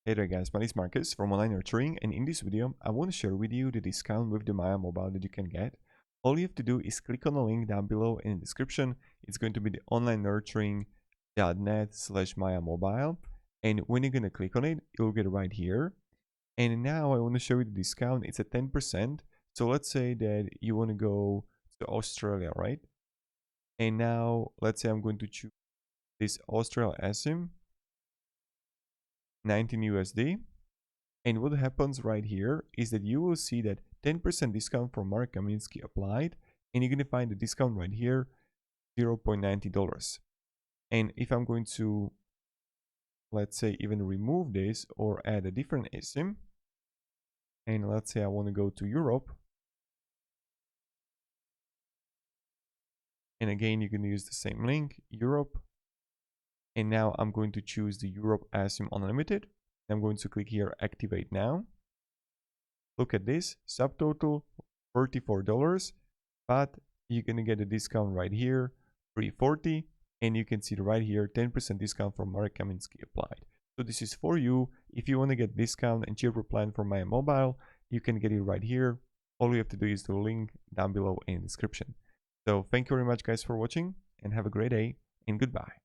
Hey there guys, my name is Marcus from Online Nurturing, and in this video I want to share with you the discount with the Maya Mobile that you can get. All you have to do is click on the link down below in the description. It's going to be the onlinenurturing.net/Maya Mobile, and when you're going to click on it, you'll get right here. And now I want to show you the discount. It's at 10%. So let's say that you want to go to Australia, right? And now let's say I'm going to choose this Australia eSim, 19 USD. And what happens right here is that you will see that 10% discount from Mark Kaminsky applied, and you're going to find the discount right here, $0.90. And if I'm going to, let's say, even remove this or add a different eSIM, and let's say I want to go to Europe, and again, you can use the same link, Europe, and now I'm going to choose the Europe eSIM Unlimited. I'm going to click here, Activate Now. Look at this, subtotal $34, but you're gonna get a discount right here, $340, and you can see right here 10% discount from Mark Kaminsky applied. So this is for you. If you want to get discount and cheaper plan for Maya Mobile, you can get it right here. All you have to do is the link down below in the description. So thank you very much guys for watching, and have a great day, and goodbye.